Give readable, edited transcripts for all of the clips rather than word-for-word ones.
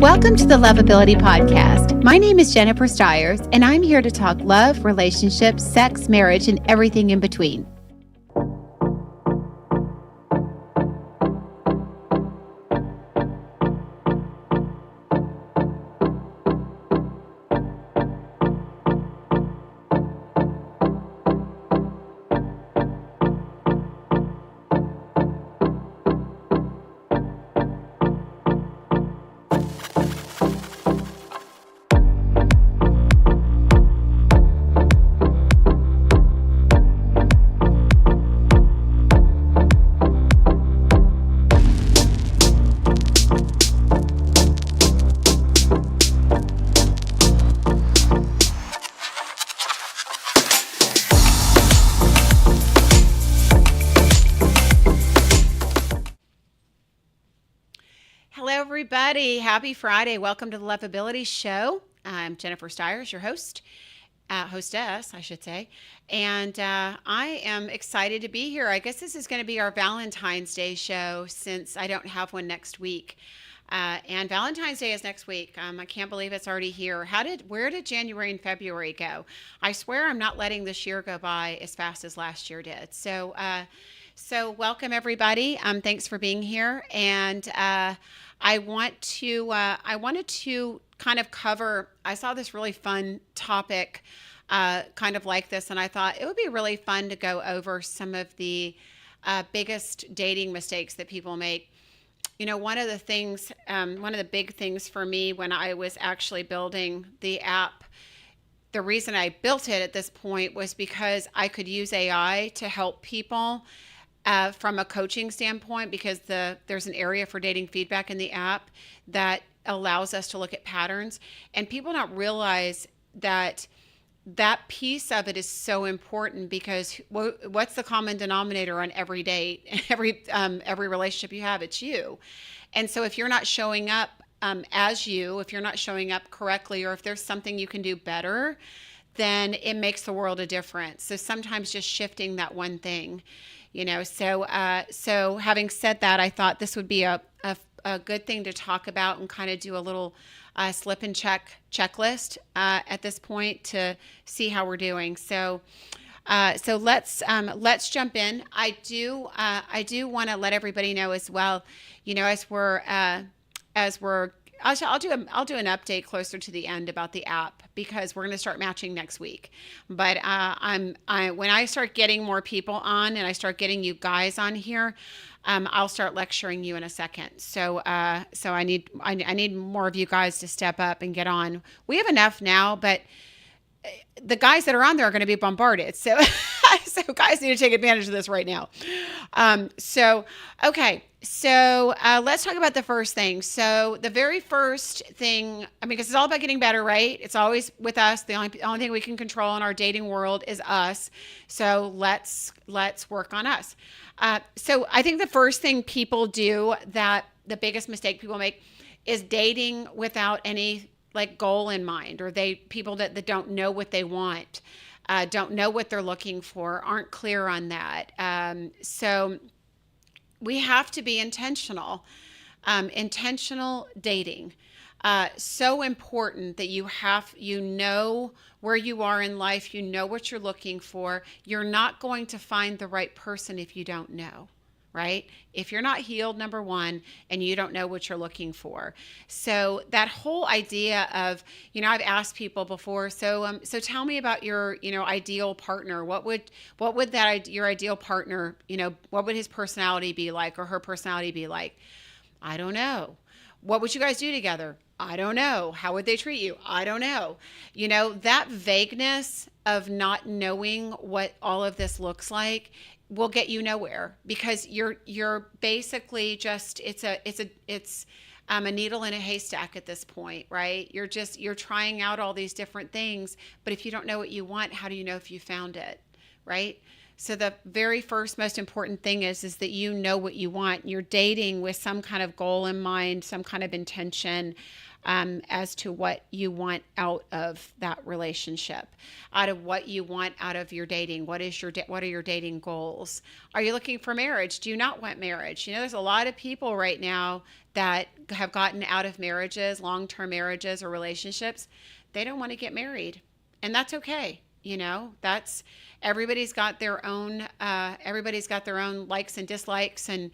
Welcome to the Lovability Podcast. My name is Jennifer Stiers, and I'm here to talk love, relationships, sex, marriage, and everything in between. Hello, everybody. Happy Friday. Welcome to the Lovability Show. I'm Jennifer Stiers, your hostess, I should say. And I am excited to be here. I guess this is going to be our Valentine's Day show since I don't have one next week. And Valentine's Day is next week. I can't believe it's already here. Where did January and February go? I swear I'm not letting this year go by as fast as last year did. So welcome everybody. Thanks for being here. And I wanted to kind of cover, I saw this really fun topic kind of like this, and I thought it would be really fun to go over some of the biggest dating mistakes that people make. You know, one of the big things for me when I was actually building the app, the reason I built it at this point was because I could use AI to help people from a coaching standpoint, because there's an area for dating feedback in the app that allows us to look at patterns. And people don't realize that piece of it is so important, because what's the common denominator on every date, every relationship you have? It's you. And so if you're not showing up if you're not showing up correctly, or if there's something you can do better, then it makes the world a difference. So sometimes just shifting that one thing, so having said that, I thought this would be a good thing to talk about and kind of do a little slip and checklist at this point to see how we're doing. So let's jump in. I do want to let everybody know as well, I'll do an update closer to the end about the app, because we're going to start matching next week. But when I start getting more people on and I start getting you guys on here, I'll start lecturing you in a second. So I need more of you guys to step up and get on. We have enough now, but the guys that are on there are going to be bombarded. So guys need to take advantage of this right now. Okay. So let's talk about the first thing. So the very first thing, because it's all about getting better, right? It's always with us. The only thing we can control in our dating world is us. So let's work on us. So I think the first thing people do, that the biggest mistake people make, is dating without any goal in mind, or people that don't know what they want, don't know what they're looking for, aren't clear on that. So we have to be intentional dating. So important that you know where you are in life, you know what you're looking for. You're not going to find the right person if you don't know. Right? If you're not healed, number one, and you don't know what you're looking for. So that whole idea of, I've asked people before, so tell me about your, ideal partner. What would your ideal partner, what would his personality be like, or her personality be like? I don't know. What would you guys do together? I don't know. How would they treat you? I don't know. That vagueness of not knowing what all of this looks like will get you nowhere, because you're basically just, it's a needle in a haystack at this point, right? You're trying out all these different things, but if you don't know what you want, how do you know if you found it, right? So the very first most important thing is that you know what you want. You're dating with some kind of goal in mind, some kind of intention as to what you want out of that relationship, out of what you want out of your dating. What are your dating goals? Are you looking for marriage? Do you not want marriage? There's a lot of people right now that have gotten out of marriages, long-term marriages or relationships, they don't want to get married. And that's okay. That's everybody's got their own likes and dislikes and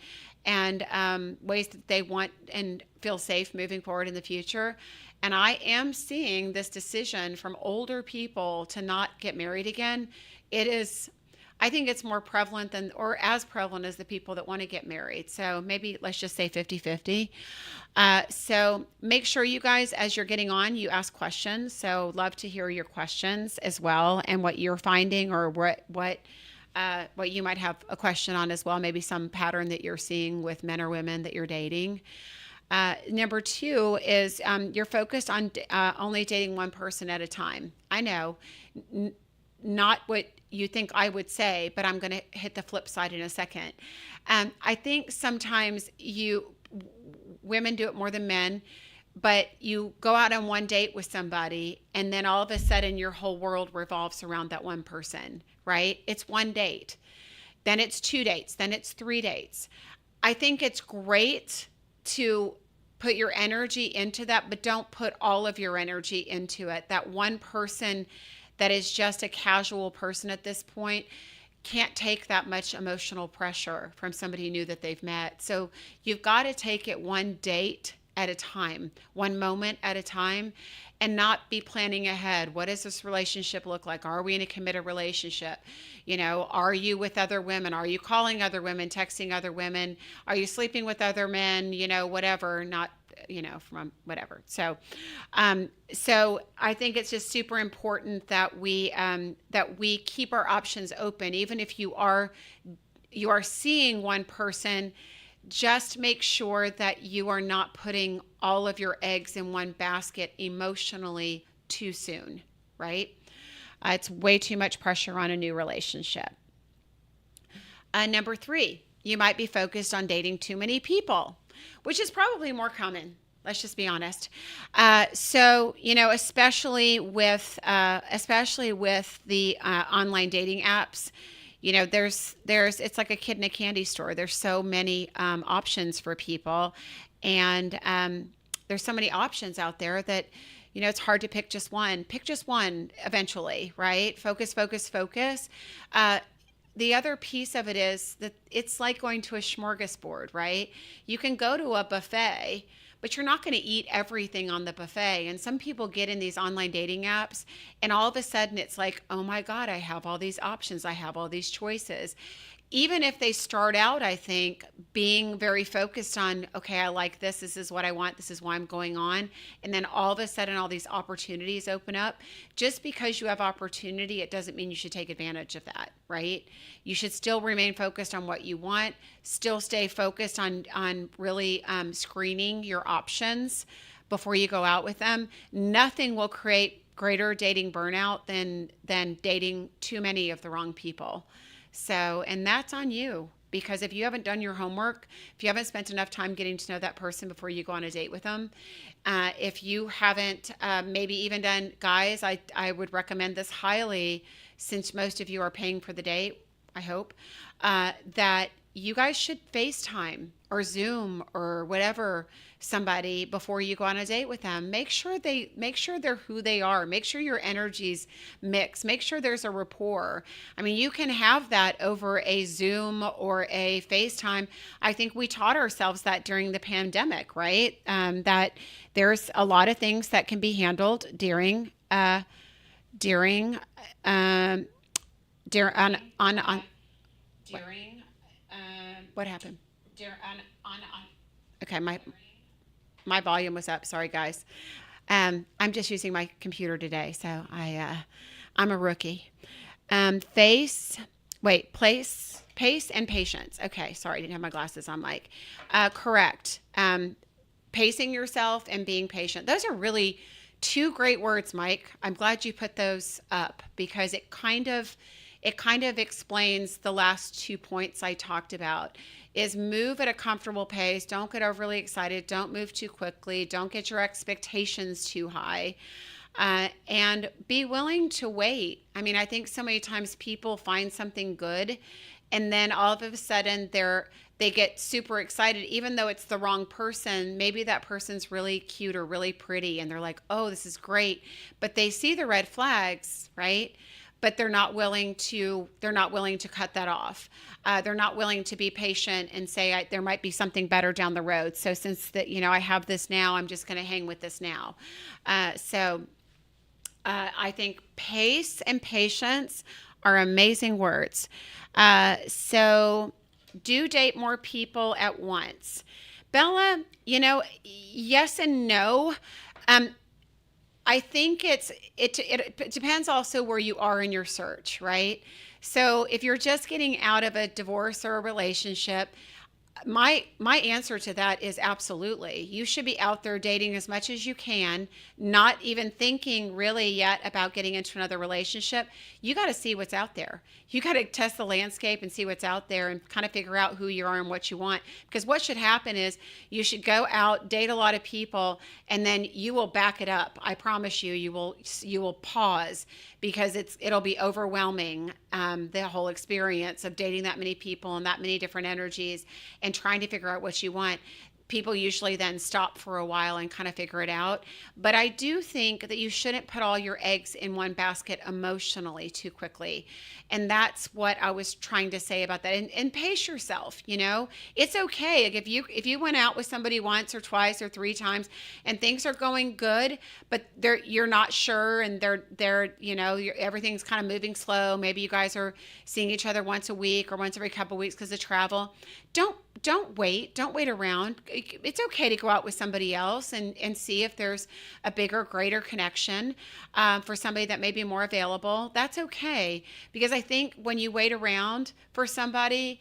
ways that they want and feel safe moving forward in the future. And I am seeing this decision from older people to not get married again. It is, I think it's more prevalent than, or as prevalent as the people that want to get married. So maybe let's just say 50-50. So make sure you guys, as you're getting on, you ask questions. So love to hear your questions as well, and what you're finding, or what you might have a question on as well. Maybe some pattern that you're seeing with men or women that you're dating. Number two is you're focused on only dating one person at a time. I know, not what you think I would say, but I'm going to hit the flip side in a second. I think sometimes women do it more than men, but you go out on one date with somebody and then all of a sudden your whole world revolves around that one person, right? It's one date, then it's 2 dates, then it's 3 dates. I think it's great to put your energy into that, but don't put all of your energy into it. That one person that is just a casual person at this point can't take that much emotional pressure from somebody new that they've met. So you've got to take it one date at a time, one moment at a time, and not be planning ahead. What does this relationship look like? Are we in a committed relationship? Are you with other women? Are you calling other women, texting other women? Are you sleeping with other men? Whatever, not, from whatever. So I think it's just super important that we keep our options open. Even if you are seeing one person, just make sure that you are not putting all of your eggs in one basket emotionally too soon, right? It's way too much pressure on a new relationship. Number 3, you might be focused on dating too many people, which is probably more common. Let's just be honest. So, especially with the online dating apps, it's like a kid in a candy store. There's so many options for people, and there's so many options out there that it's hard to pick just one. Pick just one eventually, right? Focus. The other piece of it is that it's like going to a smorgasbord, right? You can go to a buffet, but you're not going to eat everything on the buffet. And some people get in these online dating apps and all of a sudden it's like, oh my God, I have all these options. I have all these choices. Even if they start out, I think, being very focused on, okay, I like this. This is what I want. This is why I'm going on. And then all of a sudden, all these opportunities open up. Just because you have opportunity, it doesn't mean you should take advantage of that, right? You should still remain focused on what you want. Still stay focused on really screening your options before you go out with them. Nothing will create greater dating burnout than dating too many of the wrong people. So, and that's on you, because if you haven't done your homework, if you haven't spent enough time getting to know that person before you go on a date with them, if you haven't maybe even done, guys, I would recommend this highly, since most of you are paying for the date, I hope, that you guys should FaceTime or Zoom or whatever somebody before you go on a date with them. Make sure they're who they are. Make sure your energies mix. Make sure there's a rapport. I mean, you can have that over a Zoom or a FaceTime. I think we taught ourselves that during the pandemic, right? That there's a lot of things that can be handled during what happened? Okay, my volume was up. Sorry, guys. I'm just using my computer today, so I'm a rookie. Pace, and patience. Okay, sorry, I didn't have my glasses on, Mike. Correct. Pacing yourself and being patient. Those are really 2 great words, Mike. I'm glad you put those up, because it kind of explains the last 2 points I talked about. Is move at a comfortable pace. Don't get overly excited. Don't move too quickly. Don't get your expectations too high. And be willing to wait. I mean, I think so many times people find something good and then all of a sudden they get super excited, even though it's the wrong person. Maybe that person's really cute or really pretty, and they're like, oh, this is great. But they see the red flags, right? But they're not willing to cut that off. They're not willing to be patient and say, there might be something better down the road. So since that, I have this now, I'm just going to hang with this now. I think pace and patience are amazing words. So do date more people at once. Bella, yes and no. I think it depends also where you are in your search, right? So if you're just getting out of a divorce or a relationship, my answer to that is absolutely. You should be out there dating as much as you can, not even thinking really yet about getting into another relationship. You got to see what's out there. You got to test the landscape and see what's out there and kind of figure out who you are and what you want. Because what should happen is you should go out, date a lot of people, and then you will back it up. I promise you, you will pause because it'll be overwhelming, the whole experience of dating that many people and that many different energies and trying to figure out what you want. People usually then stop for a while and kind of figure it out. But I do think that you shouldn't put all your eggs in one basket emotionally too quickly. And that's what I was trying to say about that. And pace yourself, It's okay. Like if you went out with somebody once or twice or three times and things are going good, but you're not sure and everything's kind of moving slow. Maybe you guys are seeing each other once a week or once every couple of weeks because of travel. Don't wait. Don't wait around. It's okay to go out with somebody else and see if there's a bigger, greater connection for somebody that may be more available. That's okay. Because I think when you wait around for somebody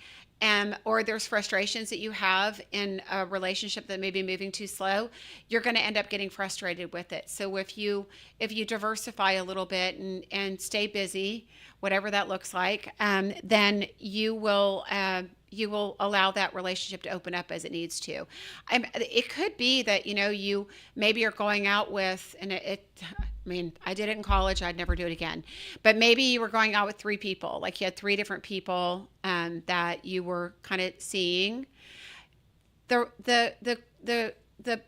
or there's frustrations that you have in a relationship that may be moving too slow, you're going to end up getting frustrated with it. So if you diversify a little bit and stay busy, whatever that looks like, then you will allow that relationship to open up as it needs to. It could be that, you maybe are going out with, and I did it in college. I'd never do it again. But maybe you were going out with three people, like you had three different people that you were kind of seeing. The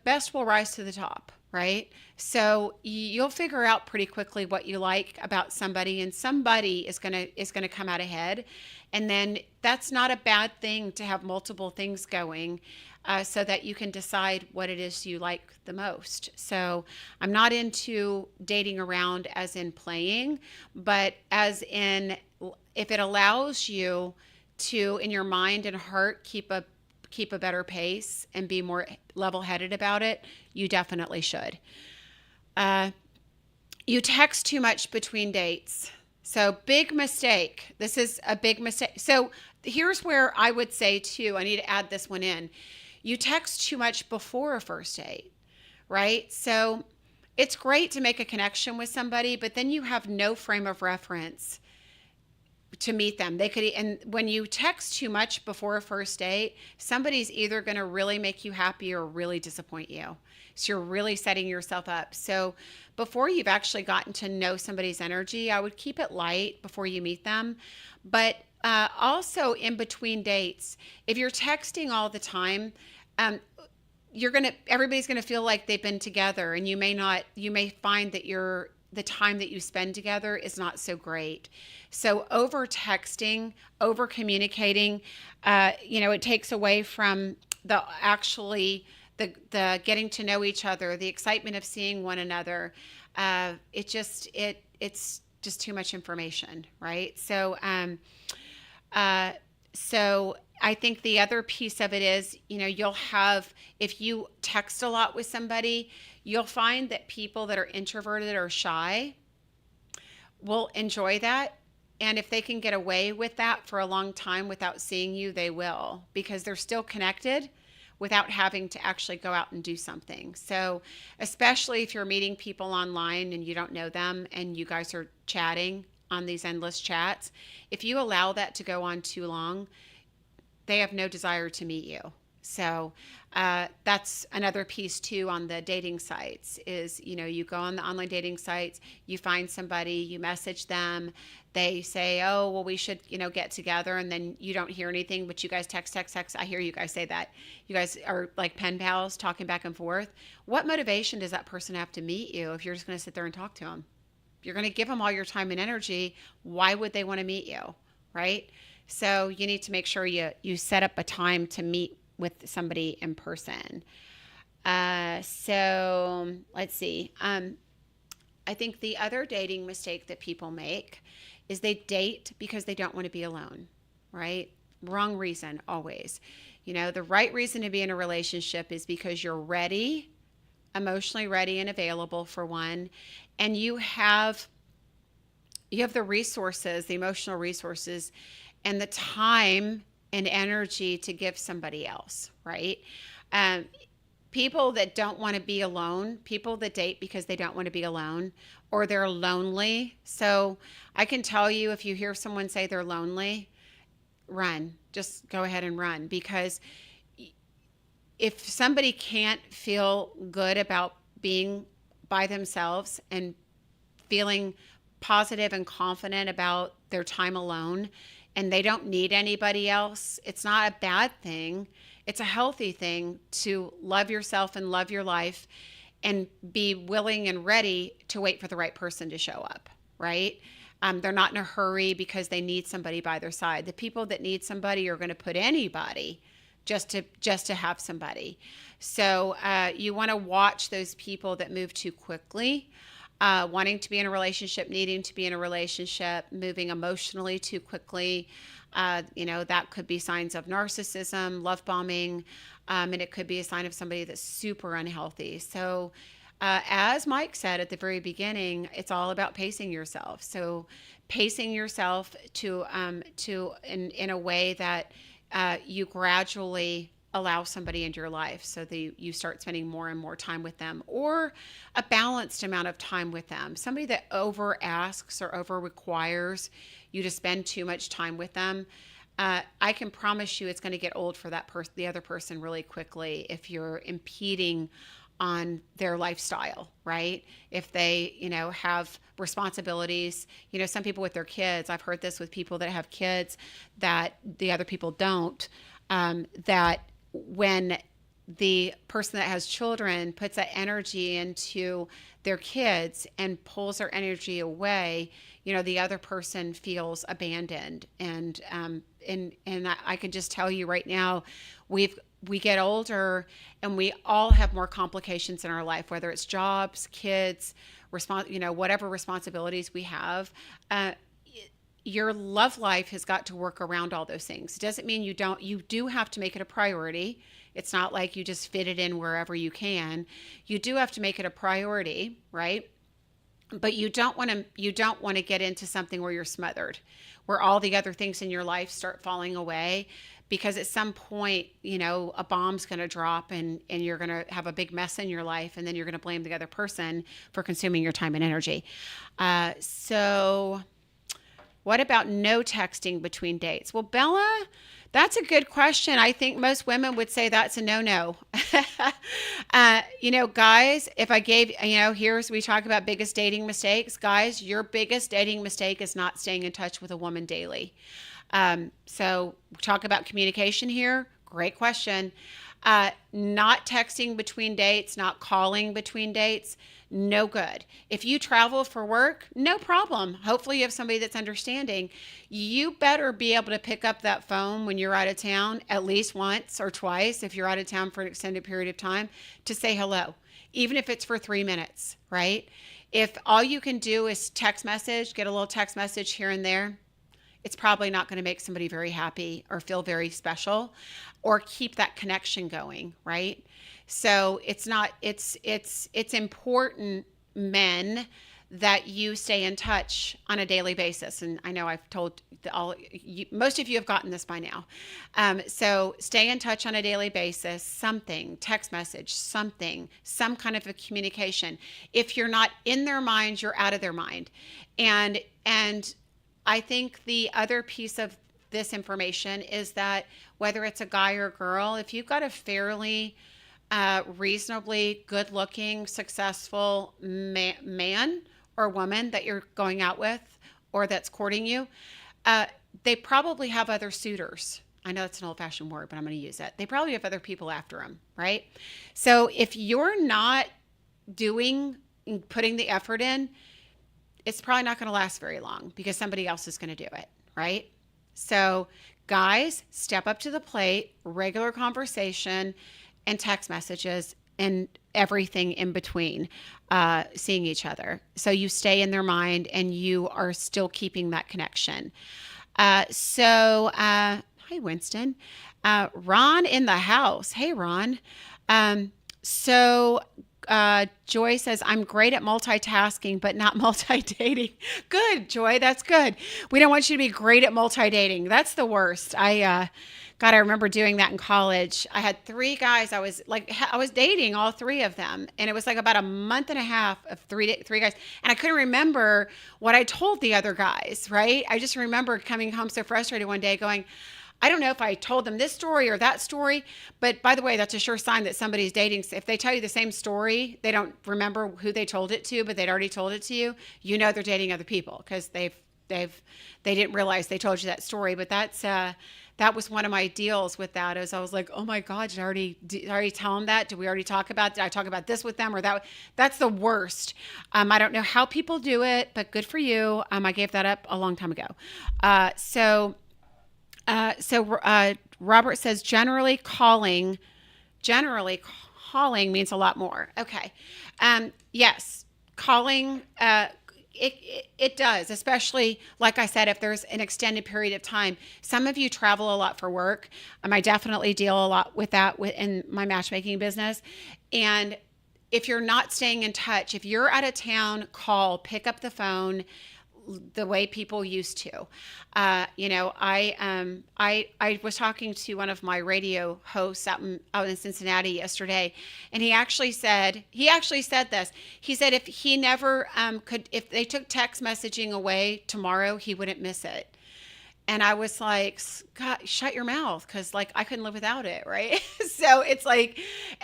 best will rise to the top, right? So you'll figure out pretty quickly what you like about somebody, and somebody is gonna come out ahead. And then that's not a bad thing to have multiple things going, so that you can decide what it is you like the most. So I'm not into dating around as in playing, but as in if it allows you to, in your mind and heart, keep a better pace and be more level-headed about it, you definitely should. You text too much between dates. So big mistake. This is a big mistake. So here's where I would say too, I need to add this one in. You text too much before a first date, right? So it's great to make a connection with somebody, but then you have no frame of reference to meet them. And when you text too much before a first date, somebody's either going to really make you happy or really disappoint you. So you're really setting yourself up. So before you've actually gotten to know somebody's energy, I would keep it light before you meet them. But also in between dates, if you're texting all the time, everybody's going to feel like they've been together, and you may find that the time that you spend together is not so great. So over texting, over communicating, it takes away from the getting to know each other, the excitement of seeing one another. It's just too much information, right? So I think the other piece of it is, if you text a lot with somebody, you'll find that people that are introverted or shy will enjoy that. And if they can get away with that for a long time without seeing you, they will, because they're still connected without having to actually go out and do something. So especially if you're meeting people online and you don't know them and you guys are chatting on these endless chats, if you allow that to go on too long, they have no desire to meet you. So that's another piece too on the dating sites is, you go on the online dating sites, you find somebody, you message them, they say, oh, well, we should, get together. And then you don't hear anything, but you guys text, text, text. I hear you guys say that. You guys are like pen pals talking back and forth. What motivation does that person have to meet you if you're just going to sit there and talk to them? You're going to give them all your time and energy. Why would they want to meet you? Right? So you need to make sure you set up a time to meet with somebody in person. So let's see. I think the other dating mistake that people make is they date because they don't want to be alone, right? Wrong reason, always. The right reason to be in a relationship is because you're ready, emotionally ready and available for one, and you have the resources, the emotional resources, and the time and energy to give somebody else, right? Um, People that don't want to be alone, people that date because they don't want to be alone or they're lonely. So I can tell you, if you hear someone say they're lonely, run. Just go ahead and run, because if somebody can't feel good about being by themselves and feeling positive and confident about their time alone, and they don't need anybody else, it's not a bad thing. It's a healthy thing to love yourself and love your life and be willing and ready to wait for the right person to show up, right? They're not in a hurry because they need somebody by their side. The people that need somebody are going to put anybody just to have somebody. So you want to watch those people that move too quickly, wanting to be in a relationship, needing to be in a relationship, moving emotionally too quickly. That could be signs of narcissism, love bombing, and it could be a sign of somebody that's super unhealthy. So as Mike said at the very beginning, it's all about pacing yourself. So pacing yourself in a way that you gradually allow somebody into your life so that you start spending more and more time with them, or a balanced amount of time with them. Somebody that over asks or over requires you to spend too much time with them, I can promise you it's going to get old for that person, the other person, really quickly, if you're impeding on their lifestyle, right? If they, have responsibilities, some people with their kids, I've heard this with people that have kids that the other people don't, that when the person that has children puts that energy into their kids and pulls their energy away, the other person feels abandoned. And I can just tell you right now, we get older and we all have more complications in our life, whether it's jobs, kids, whatever responsibilities we have. Your love life has got to work around all those things. It doesn't mean you do have to make it a priority. It's not like you just fit it in wherever you can. You do have to make it a priority, right? But you don't want to get into something where you're smothered, where all the other things in your life start falling away, because at some point, a bomb's going to drop and you're going to have a big mess in your life, and then you're going to blame the other person for consuming your time and energy. So what about no texting between dates? Well, Bella, that's a good question. I think most women would say that's a no-no. Guys, if I gave, we talk about biggest dating mistakes. Guys, your biggest dating mistake is not staying in touch with a woman daily. So talk about communication here. Great question. Not texting between dates, not calling between dates. No good. If you travel for work, no problem. Hopefully you have somebody that's understanding. You better be able to pick up that phone when you're out of town at least once or twice, if you're out of town for an extended period of time, to say hello, even if it's for 3 minutes, right? If all you can do is text message, get a little text message here and there, it's probably not going to make somebody very happy or feel very special or keep that connection going, right? So it's important, men, that you stay in touch on a daily basis. And I know I've told most of you have gotten this by now. So stay in touch on a daily basis, something, text message, something, some kind of a communication. If you're not in their mind, you're out of their mind. And I think the other piece of this information is that whether it's a guy or girl, if you've got a fairly reasonably good looking, successful man or woman that you're going out with or that's courting you, they probably have other suitors. I know it's an old fashioned word, but I'm going to use it. They probably have other people after them, right? So if you're not putting the effort in, it's probably not going to last very long because somebody else is going to do it, right? So guys, step up to the plate, regular conversation and text messages and everything in between, seeing each other. So you stay in their mind and you are still keeping that connection. Hi, Winston. Ron in the house. Hey, Ron. Joy says, I'm great at multitasking, but not multi-dating. Good, Joy. That's good. We don't want you to be great at multi-dating. That's the worst. I remember doing that in college. I had 3 guys. I was dating all 3 of them. And it was like about a month and a half of three guys. And I couldn't remember what I told the other guys, right? I just remember coming home so frustrated one day going, I don't know if I told them this story or that story, but by the way, that's a sure sign that somebody's dating. If they tell you the same story, they don't remember who they told it to, but they'd already told it to you. You know they're dating other people because they didn't realize they told you that story. But that was one of my deals with that. Is I was like, oh my God, did I already tell them that? Did we already talk about? Did I talk about this with them or that? That's the worst. I don't know how people do it, but good for you. I gave that up a long time ago. Robert says generally calling means a lot more. Okay. Yes, calling, it does, especially like I said, if there's an extended period of time. Some of you travel a lot for work. I definitely deal a lot with that in my matchmaking business. And if you're not staying in touch, if you're out of town, pick up the phone the way people used to. I was talking to one of my radio hosts out in Cincinnati yesterday, and he actually said this. He said if he never if they took text messaging away tomorrow, he wouldn't miss it. And I was like, God, shut your mouth, because I couldn't live without it, right? So it's like,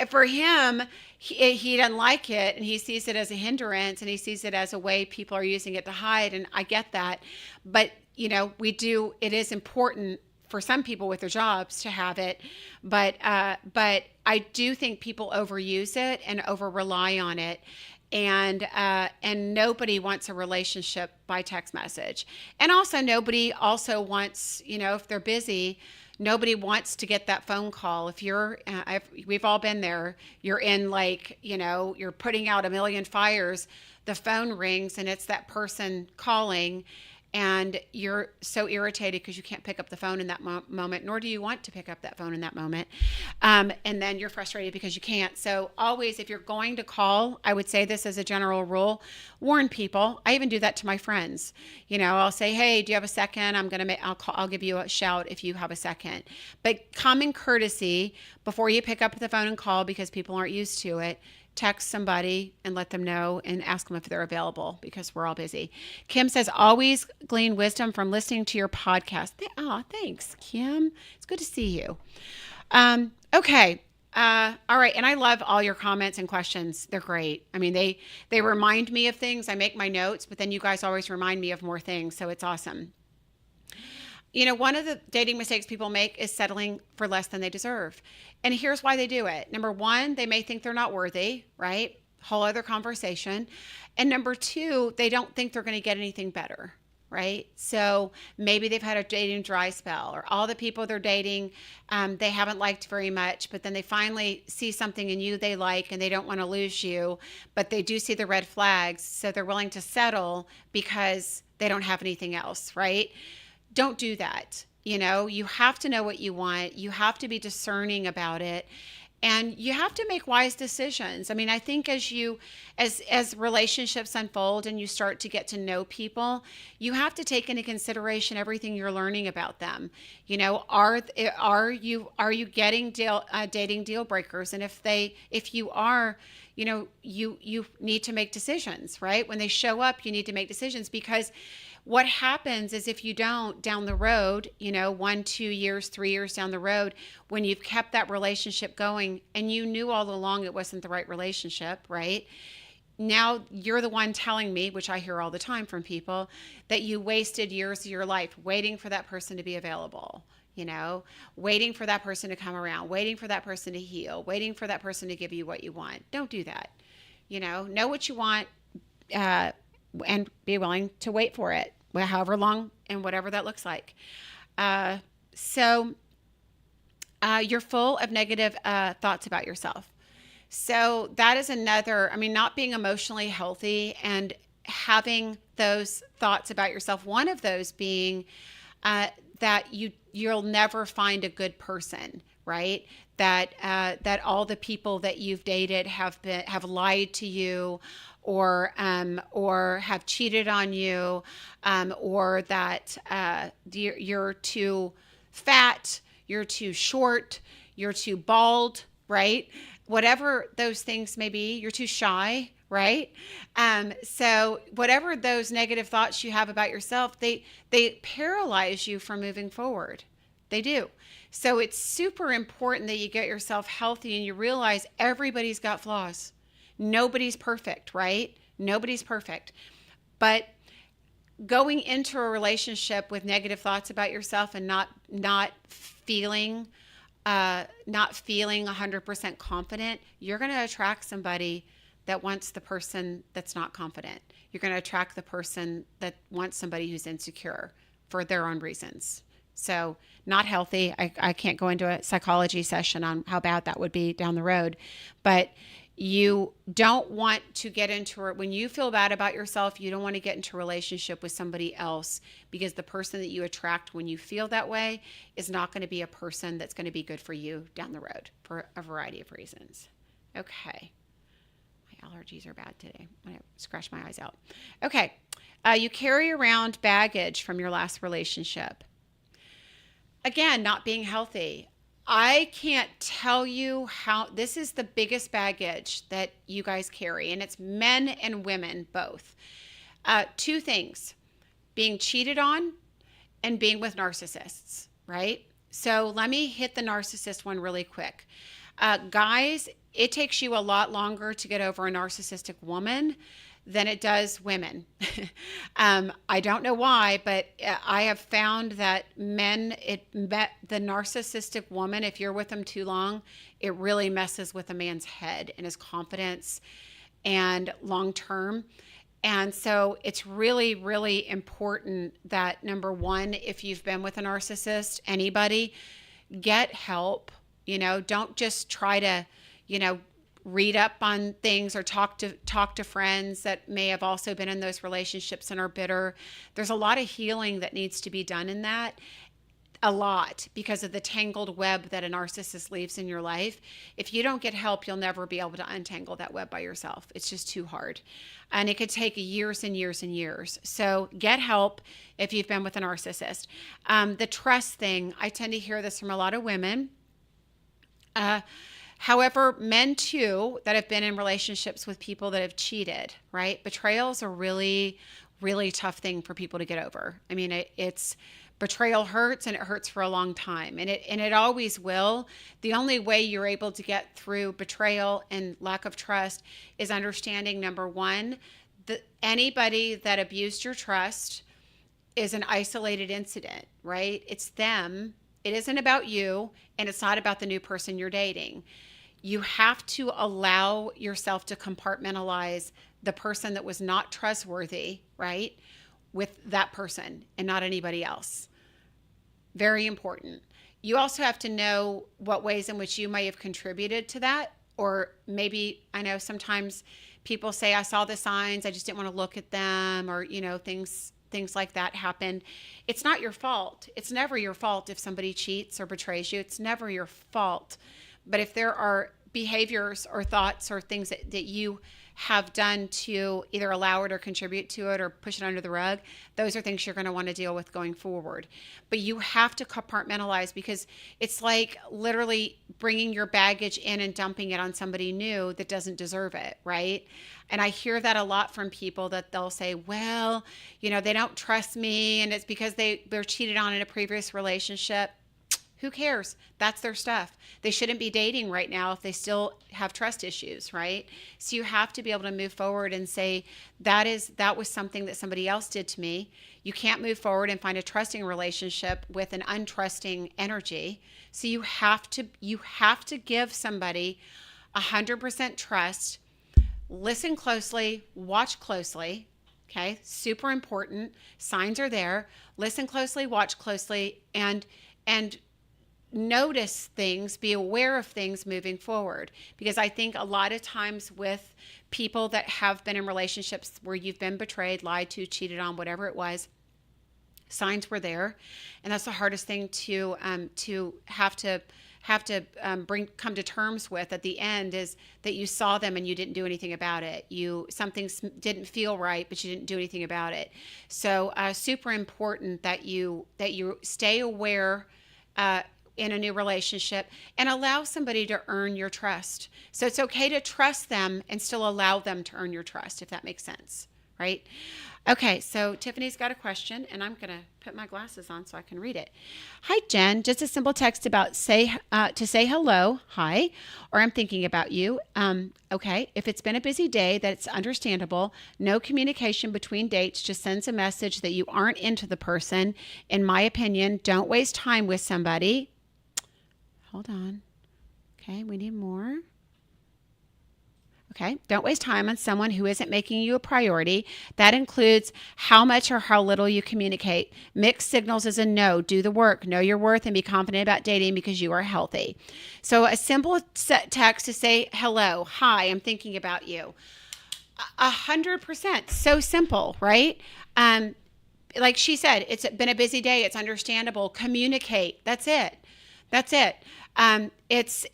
for him, he doesn't like it, and he sees it as a hindrance, and he sees it as a way people are using it to hide, and I get that. But, it is important for some people with their jobs to have it, but I do think people overuse it and over-rely on it. And nobody wants a relationship by text message. And also nobody also wants, if they're busy, nobody wants to get that phone call. If we've all been there, you're in you're putting out a million fires, the phone rings and it's that person calling, and you're so irritated because you can't pick up the phone in that moment, nor do you want to pick up that phone in that moment. And then you're frustrated because you can't. So always, if you're going to call, I would say this as a general rule, warn people. I even do that to my friends. I'll say, hey, do you have a second? I'll give you a shout if you have a second. But common courtesy before you pick up the phone and call, because people aren't used to it, text somebody and let them know and ask them if they're available, because we're all busy. Kim says, always glean wisdom from listening to your podcast. Thanks, Kim. It's good to see you. Okay. All right. And I love all your comments and questions. They're great. They remind me of things. I make my notes, but then you guys always remind me of more things. So it's awesome. One of the dating mistakes people make is settling for less than they deserve. And here's why they do it. Number 1, they may think they're not worthy, right? Whole other conversation. And number 2, they don't think they're going to get anything better, right? So maybe they've had a dating dry spell, or all the people they're dating, they haven't liked very much, but then they finally see something in you they like, and they don't want to lose you, but they do see the red flags. So they're willing to settle because they don't have anything else, right? Don't do that. You have to know what you want. You have to be discerning about it, and you have to make wise decisions. I think as relationships unfold and you start to get to know people, you have to take into consideration everything you're learning about them. Are you getting dating deal breakers? And if you are, you need to make decisions, right? When they show up, you need to make decisions, because what happens is if you don't, down the road, 1, 2 years, 3 years down the road, when you've kept that relationship going and you knew all along it wasn't the right relationship, right? Now you're the one telling me, which I hear all the time from people, that you wasted years of your life waiting for that person to be available, waiting for that person to come around, waiting for that person to heal, waiting for that person to give you what you want. Don't do that. Know what you want, and be willing to wait for it, however long and whatever that looks like. So you're full of negative thoughts about yourself. So that is another, not being emotionally healthy and having those thoughts about yourself. One of those being that you'll never find a good person, right? That all the people that you've dated have lied to you, or have cheated on you, or that you're too fat, you're too short, you're too bald, right? Whatever those things may be, you're too shy, right? So whatever those negative thoughts you have about yourself, they paralyze you from moving forward. They do. So it's super important that you get yourself healthy and you realize everybody's got flaws. Nobody's perfect, right? Nobody's perfect. But going into a relationship with negative thoughts about yourself and not feeling 100% confident, you're going to attract somebody that wants the person that's not confident. You're going to attract the person that wants somebody who's insecure for their own reasons. So not healthy. I can't go into a psychology session on how bad that would be down the road, but you don't want to get into it. When you feel bad about yourself, you don't want to get into a relationship with somebody else, because the person that you attract when you feel that way is not going to be a person that's going to be good for you down the road for a variety of reasons. Okay. My allergies are bad today. I'm going to scratch my eyes out. Okay. You carry around baggage from your last relationship. Again, not being healthy. I can't tell you how, this is the biggest baggage that you guys carry, and it's men and women both. Two things: being cheated on and being with narcissists, right? So let me hit the narcissist one really quick. Guys, it takes you a lot longer to get over a narcissistic woman than it does women. I don't know why, but I have found that the narcissistic woman, if you're with them too long, it really messes with a man's head and his confidence and long term. And so it's really, really important that, number one, if you've been with a narcissist, anybody, get help. Don't just try to, read up on things or talk to friends that may have also been in those relationships and are bitter. There's a lot of healing that needs to be done in that, a lot, because of the tangled web that a narcissist leaves in your life. If you don't get help, you'll never be able to untangle that web by yourself. It's just too hard. And it could take years and years and years. So get help if you've been with a narcissist. The trust thing, I tend to hear this from a lot of women. However, men too, that have been in relationships with people that have cheated, right? Betrayal is a really, really tough thing for people to get over. It's betrayal hurts, and it hurts for a long time, and it always will. The only way you're able to get through betrayal and lack of trust is understanding, number one, that anybody that abused your trust is an isolated incident, right? It's them. It isn't about you, and it's not about the new person you're dating. You have to allow yourself to compartmentalize the person that was not trustworthy, right, with that person and not anybody else. Very important. You also have to know what ways in which you may have contributed to that, or maybe, I know sometimes people say, I saw the signs, I just didn't want to look at them, or, things like that happen. It's not your fault. It's never your fault if somebody cheats or betrays you. It's never your fault. But if there are behaviors or thoughts or things that you have done to either allow it or contribute to it or push it under the rug, those are things you're going to want to deal with going forward. But you have to compartmentalize, because it's like literally bringing your baggage in and dumping it on somebody new that doesn't deserve it, right? And I hear that a lot from people, that they'll say, well, they don't trust me, and it's because they were cheated on in a previous relationship. Who cares? That's their stuff. They shouldn't be dating right now if they still have trust issues, right? So you have to be able to move forward and say, that was something that somebody else did to me. You can't move forward and find a trusting relationship with an untrusting energy. So you have to give somebody 100% trust. Listen closely, watch closely. Okay? Super important. Signs are there. Listen closely, watch closely, and notice things, be aware of things moving forward. Because I think a lot of times with people that have been in relationships where you've been betrayed, lied to, cheated on, whatever it was, signs were there. And that's the hardest thing to have to come to terms with at the end, is that you saw them and you didn't do anything about it. Something didn't feel right, but you didn't do anything about it. So super important that you stay aware in a new relationship, and allow somebody to earn your trust. So it's okay to trust them and still allow them to earn your trust, if that makes sense, right? Okay, so Tiffany's got a question, and I'm going to put my glasses on so I can read it. Hi, Jen. Just a simple text about to say hello, hi, or I'm thinking about you. Okay, if it's been a busy day, that's understandable. No communication between dates just sends a message that you aren't into the person. In my opinion, don't waste time with somebody. Hold on. Okay, we need more. Okay, don't waste time on someone who isn't making you a priority. That includes how much or how little you communicate. Mixed signals is a no. Do the work, know your worth, and be confident about dating because you are healthy. So a simple text to say hello, hi, I'm thinking about you. 100%. So simple, right? Like she said, it's been a busy day. It's understandable. Communicate. That's it. It's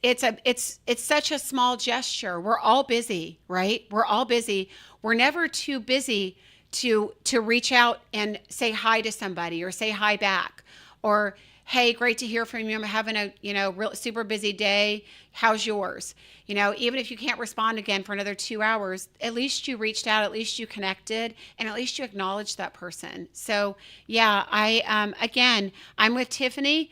such a small gesture. We're all busy, right? We're all busy. We're never too busy to reach out and say hi to somebody, or say hi back, or hey, great to hear from you. I'm having a real super busy day. How's yours? Even if you can't respond again for another 2 hours, at least you reached out, at least you connected, and at least you acknowledged that person. So yeah, I'm with Tiffany.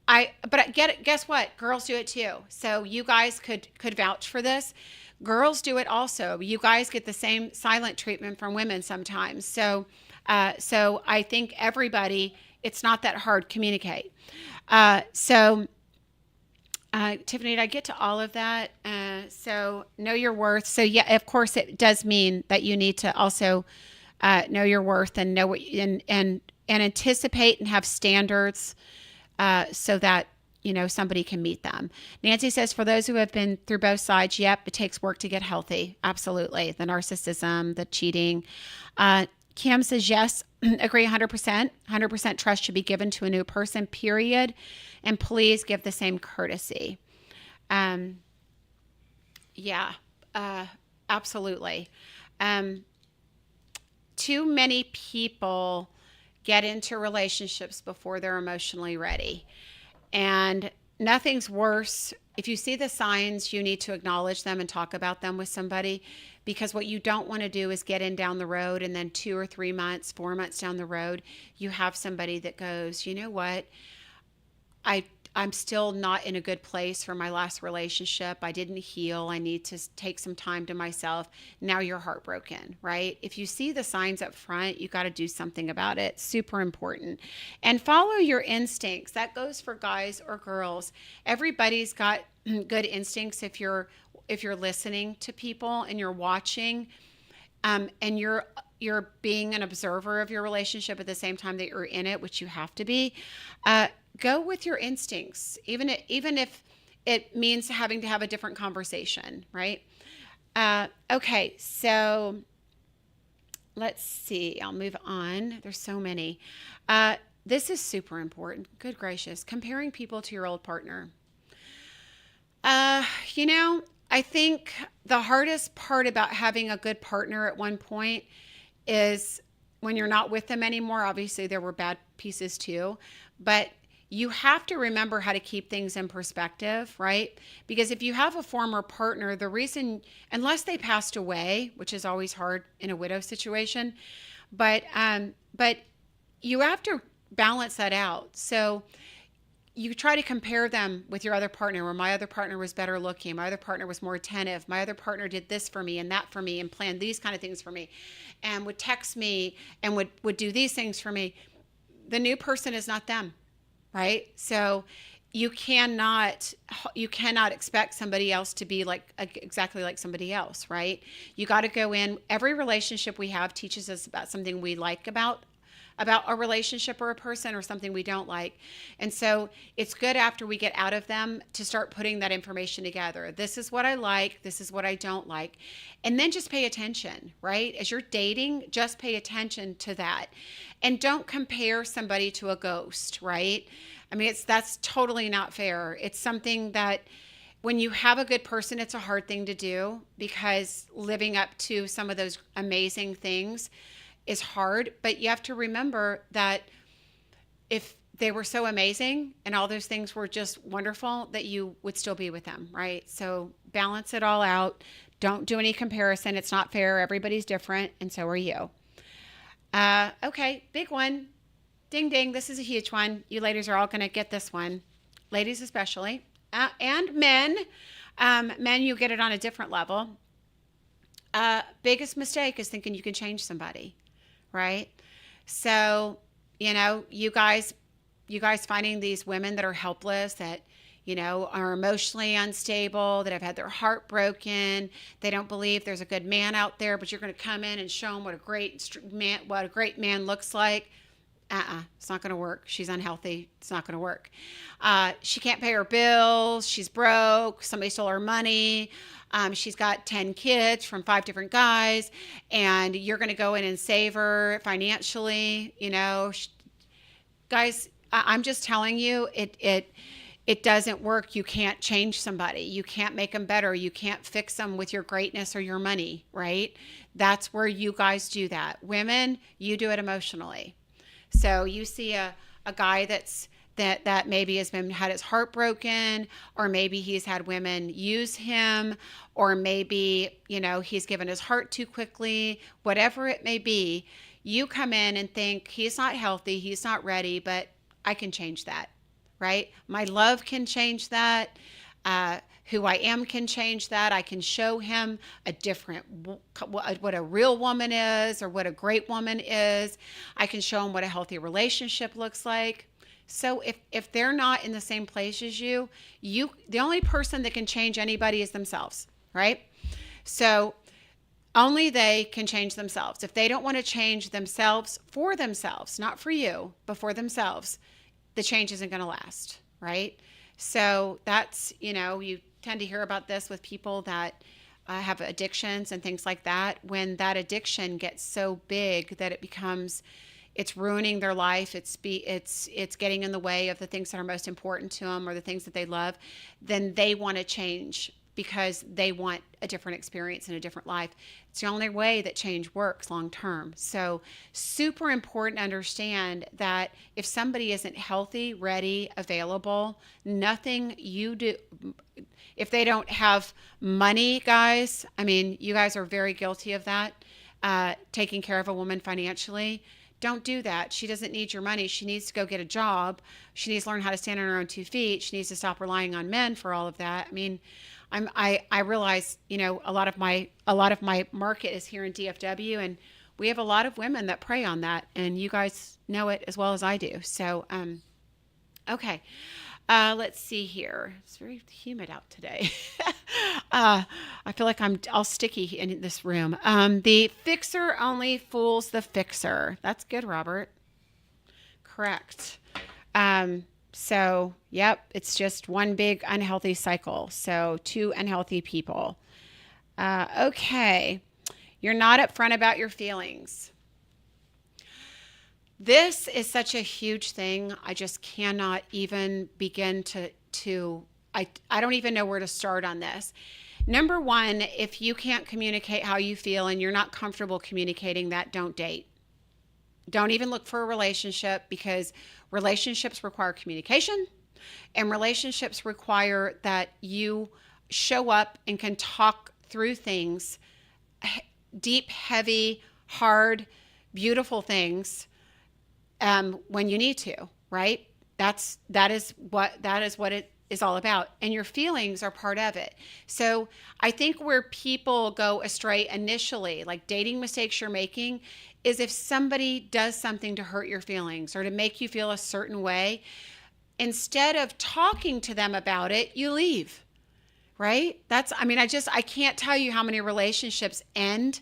Guess what? Girls do it too. So you guys could vouch for this. Girls do it also. You guys get the same silent treatment from women sometimes. So I think everybody, it's not that hard. Communicate. Tiffany, did I get to all of that? So know your worth. So yeah, of course it does mean that you need to also know your worth, and know what and anticipate and have standards. So that, somebody can meet them. Nancy says, for those who have been through both sides, yep, it takes work to get healthy. Absolutely. The narcissism, the cheating. Kim says, yes, agree 100%. 100% trust should be given to a new person, period. And please give the same courtesy. Yeah, absolutely. Too many people get into relationships before they're emotionally ready. And nothing's worse. If you see the signs, you need to acknowledge them and talk about them with somebody, because what you don't want to do is get in down the road, and then 2 or 3 months, 4 months down the road, you have somebody that goes, you know what? I'm still not in a good place for my last relationship. I didn't heal. I need to take some time to myself. Now you're heartbroken, right? If you see the signs up front, you got to do something about it. Super important. And follow your instincts. That goes for guys or girls. Everybody's got good instincts if you're listening to people and you're watching, and you're being an observer of your relationship at the same time that you're in it, which you have to be. Go with your instincts, even if it means having to have a different conversation, right? Okay, so let's see. I'll move on. There's so many. This is super important. Good gracious. Comparing people to your old partner. I think the hardest part about having a good partner at one point is when you're not with them anymore. Obviously, there were bad pieces too, but you have to remember how to keep things in perspective, right? Because if you have a former partner, the reason, unless they passed away, which is always hard in a widow situation, but you have to balance that out. So you try to compare them with your other partner, where my other partner was better looking, my other partner was more attentive, my other partner did this for me and that for me and planned these kind of things for me and would text me and would do these things for me. The new person is not them, right? So you cannot you cannot expect somebody else to be like exactly like somebody else, right? You got to go in. Every relationship we have teaches us about something we like about a relationship or a person, or something we don't like. And so it's good after we get out of them to start putting that information together. This is what I like. This is what I don't like. And then just pay attention, right? As you're dating, just pay attention to that. And don't compare somebody to a ghost, right? I mean, that's totally not fair. It's something that when you have a good person, it's a hard thing to do, because living up to some of those amazing things is hard. But you have to remember that if they were so amazing and all those things were just wonderful, that you would still be with them, right? So balance it all out. Don't do any comparison. It's not fair. Everybody's different, and so are you. Okay, big one. Ding, ding. This is a huge one. You ladies are all going to get this one. Ladies especially. And men. Men, you get it on a different level. Biggest mistake is thinking you can change somebody, right? So, you guys finding these women that are helpless, that, are emotionally unstable, that have had their heart broken. They don't believe there's a good man out there, but you're going to come in and show them what a great man looks like. It's not going to work. She's unhealthy. It's not going to work. She can't pay her bills. She's broke. Somebody stole her money. She's got 10 kids from 5 different guys, and you're going to go in and save her financially. Guys, I'm just telling you, it doesn't work. You can't change somebody. You can't make them better. You can't fix them with your greatness or your money, right? That's where you guys do that. Women, you do it emotionally. So you see a guy that maybe has had his heart broken, or maybe he's had women use him, or maybe, he's given his heart too quickly, whatever it may be. You come in and think he's not healthy, he's not ready, but I can change that, right? My love can change that. Who I am can change that. I can show him what a real woman is, or what a great woman is. I can show him what a healthy relationship looks like. So if they're not in the same place as you, the only person that can change anybody is themselves, right? So only they can change themselves. If they don't want to change themselves for themselves, not for you, but for themselves, the change isn't going to last, right? So that's, you tend to hear about this with people that have addictions and things like that. When that addiction gets so big that it's ruining their life, it's getting in the way of the things that are most important to them, or the things that they love, then they want to change, because they want a different experience and a different life. It's the only way that change works long term. So super important to understand that if somebody isn't healthy, ready, available, nothing you do, if they don't have money, guys, I mean, you guys are very guilty of that, taking care of a woman financially. Don't do that. She doesn't need your money. She needs to go get a job. She needs to learn how to stand on her own 2 feet. She needs to stop relying on men for all of that. I mean, I realize, a lot of my market is here in DFW, and we have a lot of women that prey on that, and you guys know it as well as I do. So, okay. Let's see here. It's very humid out today. I feel like I'm all sticky in this room. The fixer only fools the fixer. That's good, Robert. Correct. So, yep, it's just one big unhealthy cycle. So 2 unhealthy people. Okay. You're not upfront about your feelings. This is such a huge thing. I just cannot even begin to I don't even know where to start on this. Number one, if you can't communicate how you feel and you're not comfortable communicating that, don't date. Don't even look for a relationship, because relationships require communication, and relationships require that you show up and can talk through things, deep, heavy, hard, beautiful things, when you need to, right? That is what it is all about. And your feelings are part of it. So I think where people go astray initially, like dating mistakes you're making, is if somebody does something to hurt your feelings or to make you feel a certain way, instead of talking to them about it, you leave. Right? I can't tell you how many relationships end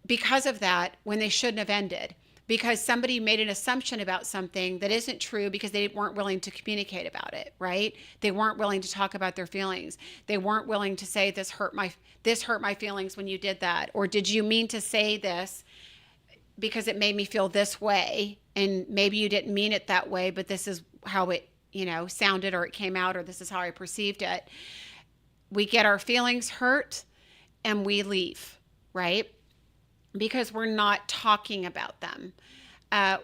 because of that, when they shouldn't have ended, because somebody made an assumption about something that isn't true because they weren't willing to communicate about it, right? They weren't willing to talk about their feelings. They weren't willing to say, this hurt my feelings when you did that, or did you mean to say this because it made me feel this way, and maybe you didn't mean it that way, but this is how it, sounded, or it came out, or this is how I perceived it. We get our feelings hurt and we leave, right? Because we're not talking about them.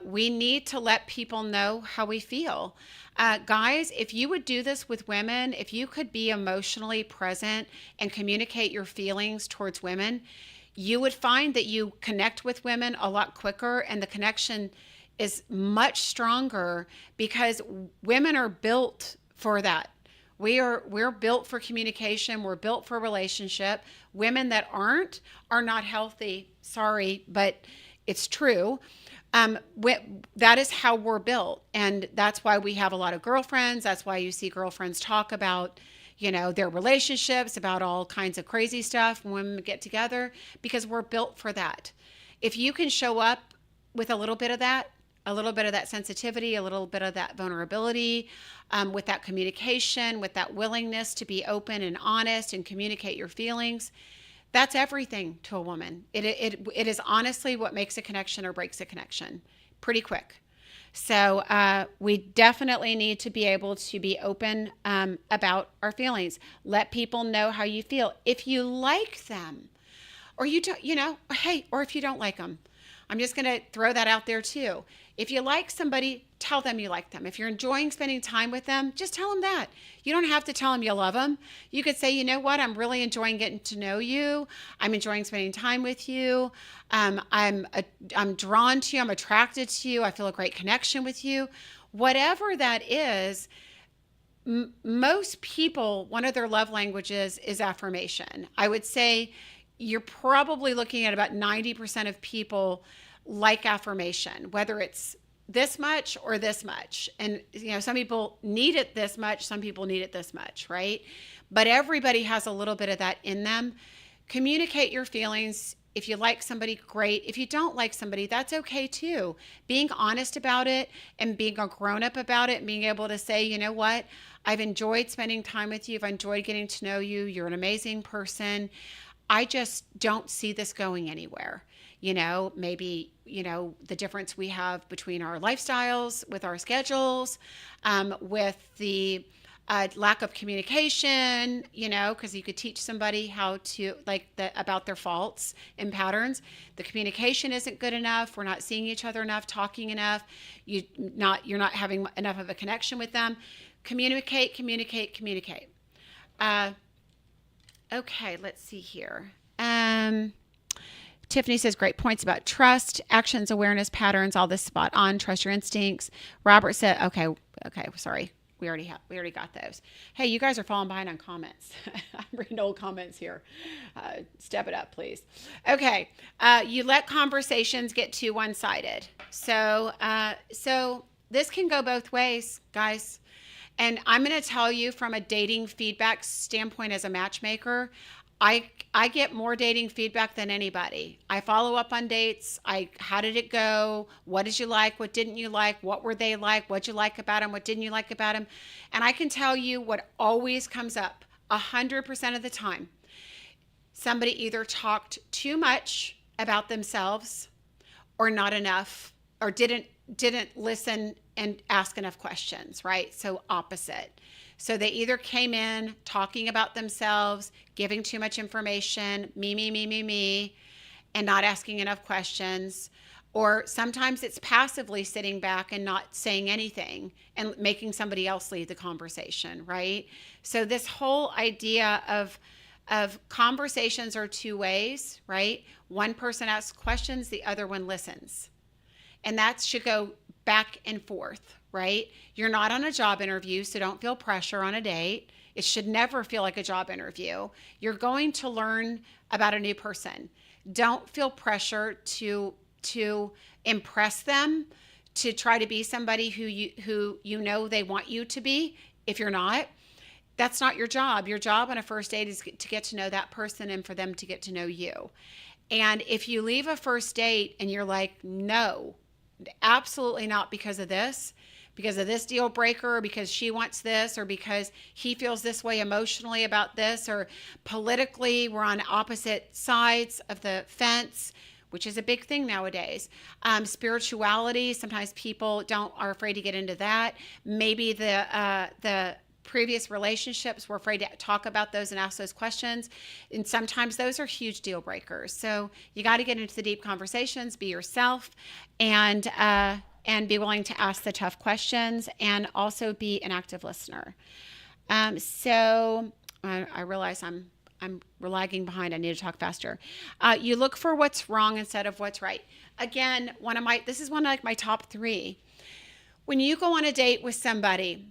We need to let people know how we feel. Guys, if you would do this with women, if you could be emotionally present and communicate your feelings towards women, you would find that you connect with women a lot quicker, and the connection is much stronger, because women are built for that. We're built for communication. We're built for relationship. Women that aren't are not healthy. Sorry, but it's true. That is how we're built. And that's why we have a lot of girlfriends. That's why you see girlfriends talk about, their relationships, about all kinds of crazy stuff when women get together, because we're built for that. If you can show up with a little bit of that sensitivity, a little bit of that vulnerability, with that communication, with that willingness to be open and honest and communicate your feelings, that's everything to a woman. It is honestly what makes a connection or breaks a connection pretty quick. So we definitely need to be able to be open about our feelings. Let people know how you feel. If you like them, or you don't, or if you don't like them. I'm just going to throw that out there too. If you like somebody, tell them you like them. If you're enjoying spending time with them, just tell them that. You don't have to tell them you love them. You could say, you know what, I'm really enjoying getting to know you. I'm enjoying spending time with you. I'm drawn to you. I'm attracted to you. I feel a great connection with you. Whatever that is, most people, one of their love languages is affirmation. I would say you're probably looking at about 90% of people like affirmation, whether it's this much or this much. And, some people need it this much, some people need it this much, right? But everybody has a little bit of that in them. Communicate your feelings. If you like somebody, great. If you don't like somebody, that's okay too. Being honest about it and being a grown-up about it, and being able to say, you know what, I've enjoyed spending time with you. I've enjoyed getting to know you. You're an amazing person. I just don't see this going anywhere. Maybe, the difference we have between our lifestyles, with our schedules, with the lack of communication, because you could teach somebody how to, about their faults and patterns. The communication isn't good enough. We're not seeing each other enough, talking enough. You're not having enough of a connection with them. Communicate. Okay, let's see here. Tiffany says, great points about trust, actions, awareness, patterns, all this spot on. Trust your instincts. Robert said, okay, sorry. We already got those. Hey, you guys are falling behind on comments. I'm reading old comments here. Step it up, please. Okay, you let conversations get too one-sided. So this can go both ways, guys. And I'm going to tell you, from a dating feedback standpoint, as a matchmaker, I get more dating feedback than anybody. I follow up on dates. How did it go? What did you like? What didn't you like? What were they like? What'd you like about them? What didn't you like about them? And I can tell you what always comes up 100% of the time. Somebody either talked too much about themselves, or not enough, or didn't listen and ask enough questions, right? So opposite. So they either came in talking about themselves, giving too much information, me, and not asking enough questions. Or sometimes it's passively sitting back and not saying anything and making somebody else lead the conversation, right? So this whole idea of conversations are two ways, right? One person asks questions, the other one listens. And that should go back and forth, right? You're not on a job interview, so don't feel pressure on a date. It should never feel like a job interview. You're going to learn about a new person. Don't feel pressure to impress them, to try to be somebody who you know they want you to be. If you're not, that's not your job. Your job on a first date is to get to know that person and for them to get to know you. And if you leave a first date and you're like, no, absolutely not because of this deal breaker, or because she wants this, or because he feels this way emotionally about this, or politically we're on opposite sides of the fence, which is a big thing nowadays. Spirituality, sometimes people are afraid to get into that. Maybe the previous relationships were afraid to talk about those and ask those questions. And sometimes those are huge deal breakers. So you got to get into the deep conversations, be yourself, and be willing to ask the tough questions, and also be an active listener. So I realize I'm lagging behind. I need to talk faster. You look for what's wrong instead of what's right. Again, this is one of my top 3. When you go on a date with somebody,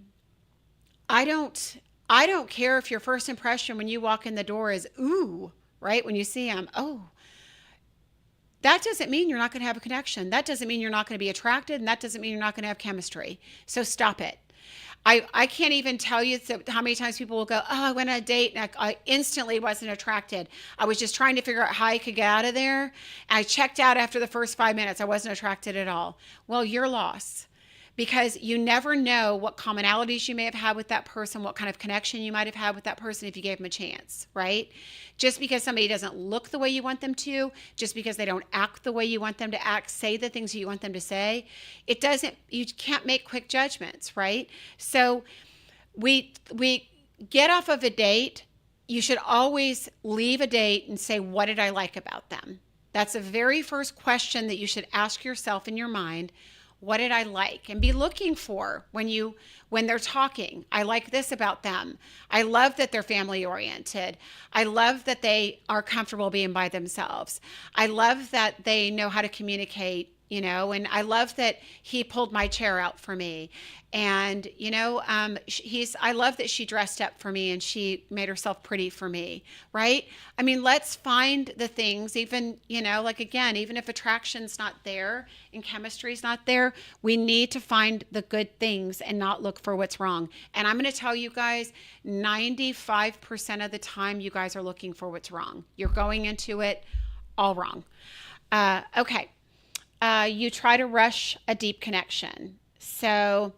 I don't care if your first impression when you walk in the door is, ooh, right? When you see them, oh, that doesn't mean you're not going to have a connection. That doesn't mean you're not going to be attracted. And that doesn't mean you're not going to have chemistry. So stop it. I can't even tell you how many times people will go, oh, I went on a date and I instantly wasn't attracted. I was just trying to figure out how I could get out of there. I checked out after the first 5 minutes. I wasn't attracted at all. Well, your loss. Because you never know what commonalities you may have had with that person, what kind of connection you might have had with that person if you gave them a chance, right? Just because somebody doesn't look the way you want them to, just because they don't act the way you want them to act, say the things you want them to say, you can't make quick judgments, right? So we get off of a date. You should always leave a date and say, what did I like about them? That's the very first question that you should ask yourself in your mind. What did I like? And be looking for when they're talking. I like this about them. I love that they're family oriented. I love that they are comfortable being by themselves. I love that they know how to communicate, and I love that he pulled my chair out for me. And, I love that she dressed up for me and she made herself pretty for me, right? I mean, let's find the things, even, even if attraction's not there and chemistry's not there, we need to find the good things and not look for what's wrong. And I'm going to tell you guys, 95% of the time, you guys are looking for what's wrong. You're going into it all wrong. Okay. You try to rush a deep connection. So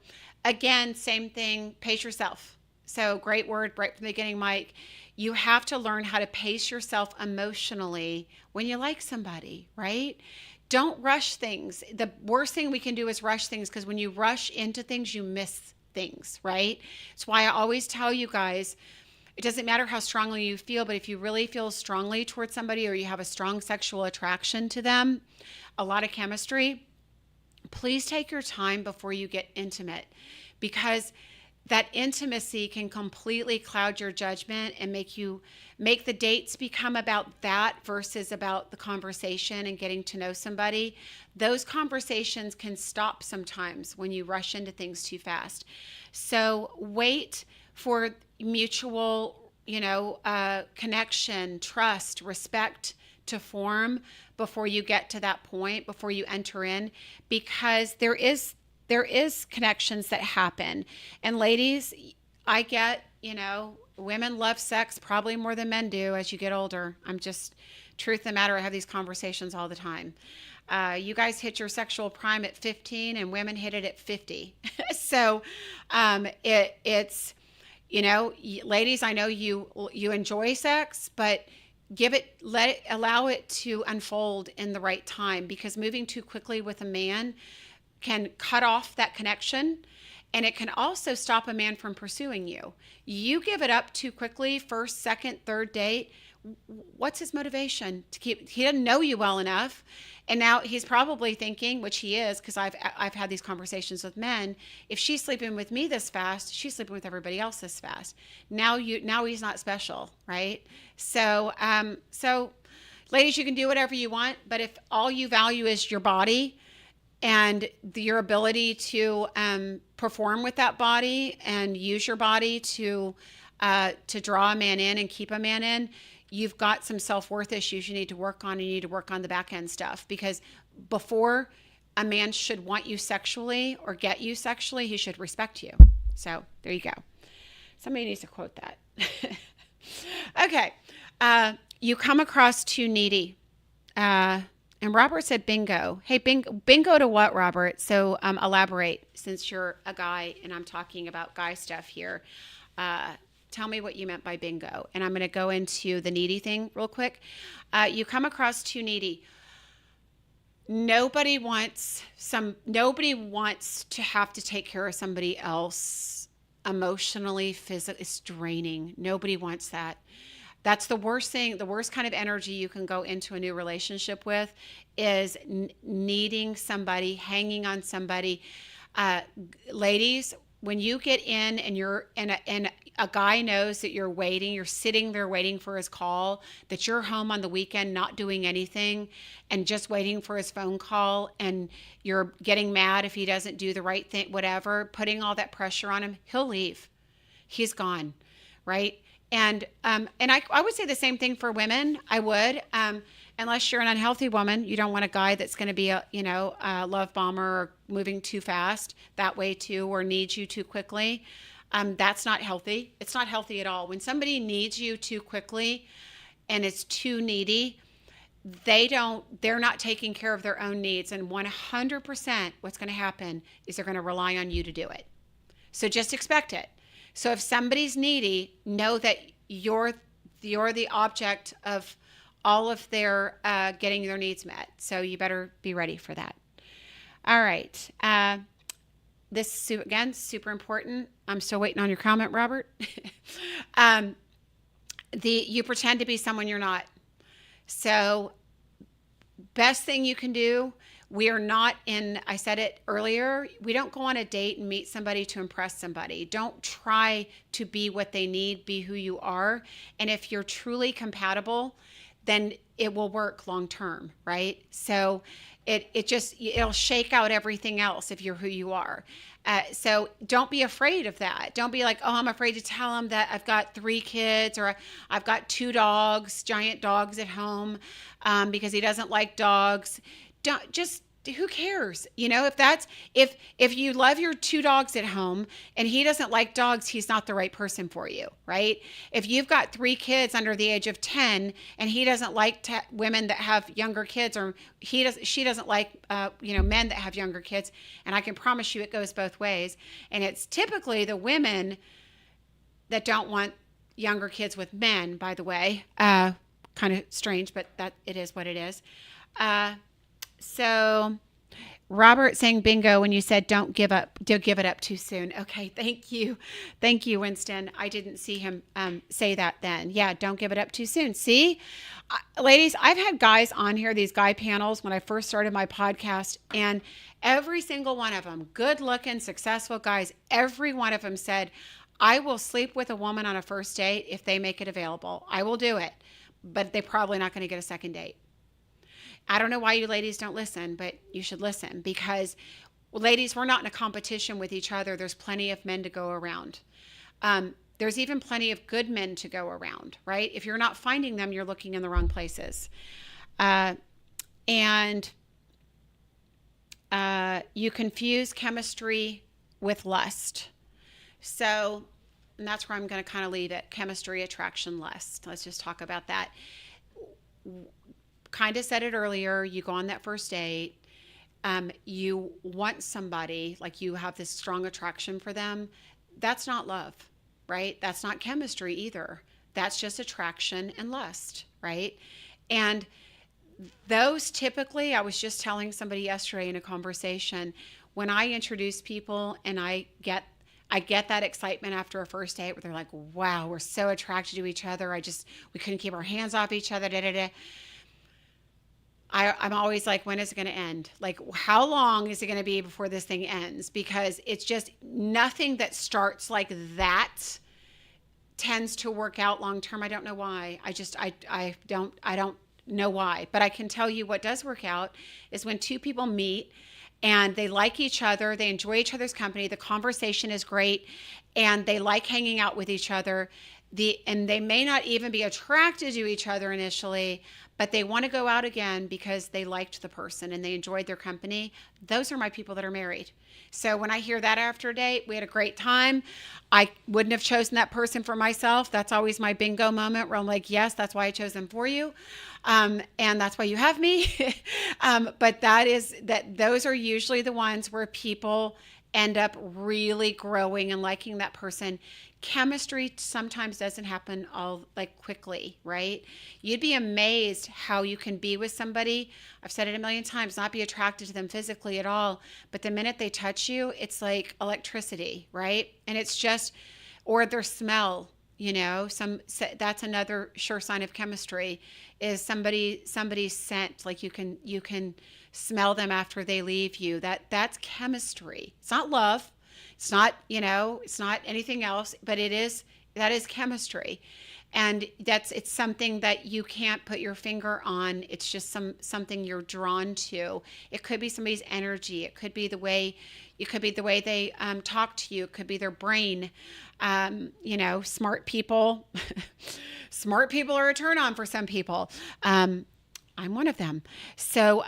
again, same thing, pace yourself. So great word right from the beginning, Mike. You have to learn how to pace yourself emotionally when you like somebody, right? Don't rush things. The worst thing we can do is rush things, because when you rush into things, you miss things, right? That's why I always tell you guys, it doesn't matter how strongly you feel, but if you really feel strongly towards somebody, or you have a strong sexual attraction to them, a lot of chemistry, please take your time before you get intimate, because that intimacy can completely cloud your judgment and make the dates become about that versus about the conversation and getting to know somebody. Those conversations can stop sometimes when you rush into things too fast. So wait for mutual, connection, trust, respect to form before you get to that point, before you enter in, because there is connections that happen. And ladies, I get, women love sex probably more than men do as you get older. Truth of the matter, I have these conversations all the time. You guys hit your sexual prime at 15 and women hit it at 50. So it's, ladies, I know you enjoy sex, but allow it to unfold in the right time, because moving too quickly with a man can cut off that connection And it can also stop a man from pursuing you. You give it up too quickly, first, second, third date. What's his motivation to keep? He doesn't know you well enough, and now he's probably thinking, which he is, because I've had these conversations with men. If she's sleeping with me this fast, she's sleeping with everybody else this fast. Now he's not special, right? So ladies, you can do whatever you want, but if all you value is your body and your ability to perform with that body and use your body to draw a man in and keep a man in, you've got some self-worth issues you need to work on. And you need to work on the back end stuff, because before a man should want you sexually or get you sexually, he should respect you. So there you go. Somebody needs to quote that. Okay. You come across too needy. And Robert said bingo. Hey, bingo to what, Robert? So elaborate, since you're a guy and I'm talking about guy stuff here. Tell me what you meant by bingo. And I'm going to go into the needy thing real quick. You come across too needy. Nobody wants to have to take care of somebody else emotionally, physically. It's draining. Nobody wants that. That's the worst thing. The worst kind of energy you can go into a new relationship with is needing somebody, hanging on somebody. Ladies, when you get in and a guy knows that you're sitting there waiting for his call, that you're home on the weekend not doing anything and just waiting for his phone call, and you're getting mad if he doesn't do the right thing, whatever, putting all that pressure on him, he'll leave. He's gone, right? And I would say the same thing for women. I would, unless you're an unhealthy woman, you don't want a guy that's going to be a love bomber or moving too fast that way too, or needs you too quickly. That's not healthy. It's not healthy at all. When somebody needs you too quickly and it's too needy, they're not taking care of their own needs. And 100% what's going to happen is they're going to rely on you to do it. So just expect it. So if somebody's needy, know that you're the object of all of their getting their needs met. So you better be ready for that. All right. This, again, super important. I'm still waiting on your comment, Robert. You pretend to be someone you're not. So best thing you can do, I said it earlier, we don't go on a date and meet somebody to impress somebody. Don't try to be what they need, be who you are. And if you're truly compatible, then it will work long term, right? So it'll shake out everything else if you're who you are. So don't be afraid of that. Don't be like, oh, I'm afraid to tell him that I've got 3 kids or I've got 2 dogs, giant dogs at home, because he doesn't like dogs. Who cares? If you love your 2 dogs at home and he doesn't like dogs, he's not the right person for you, right? If you've got 3 kids under the age of 10 and he doesn't like women that have younger kids, or she doesn't like men that have younger kids, and I can promise you it goes both ways. And it's typically the women that don't want younger kids with men, by the way. Kind of strange, but that it is what it is. So Robert saying bingo when you said don't give it up too soon. Okay, thank you, Winston. I didn't see him say that then. Yeah, don't give it up too soon. See, ladies, I've had guys on here, these guy panels, when I first started my podcast, and every single one of them, good-looking, successful guys, every one of them said, I will sleep with a woman on a first date if they make it available. I will do it, but they're probably not going to get a second date. I don't know why you ladies don't listen, but you should listen, because ladies, we're not in a competition with each other. There's plenty of men to go around. There's even plenty of good men to go around, right? If you're not finding them, you're looking in the wrong places. And you confuse chemistry with lust. So, and that's where I'm going to kind of leave it. Chemistry, attraction, lust. Let's just talk about that. Kind of said it earlier. You go on that first date. You want somebody, like you have this strong attraction for them. That's not love, right? That's not chemistry either. That's just attraction and lust, right? And those typically, I was just telling somebody yesterday in a conversation, when I introduce people and I get that excitement after a first date where they're like, wow, we're so attracted to each other. We couldn't keep our hands off each other. Da, da, da. I'm always like, when is it going to end? Like, how long is it going to be before this thing ends? Because it's just nothing that starts like that tends to work out long term. I don't know why. I don't know why. But I can tell you what does work out is when two people meet and they like each other, they enjoy each other's company, the conversation is great, and they like hanging out with each other. And they may not even be attracted to each other initially, but they want to go out again because they liked the person and they enjoyed their company. Those are my people that are married. So when I hear that after a date, we had a great time. I wouldn't have chosen that person for myself. That's always my bingo moment where I'm like, yes, that's why I chose them for you. And that's why you have me. But those are usually the ones where people end up really growing and liking that person. Chemistry sometimes doesn't happen all like quickly, right? You'd be amazed how you can be with somebody. I've said it a million times, not be attracted to them physically at all. But the minute they touch you, it's like electricity, right? And it's just, or their smell, that's another sure sign of chemistry is somebody's scent. Like you can smell them after they leave you. That's chemistry. It's not love. It's not, it's not anything else, but that is chemistry. And it's something that you can't put your finger on. It's just something you're drawn to. It could be somebody's energy. It could be the way they talk to you. It could be their brain. Smart people, smart people are a turn on for some people. I'm one of them. So,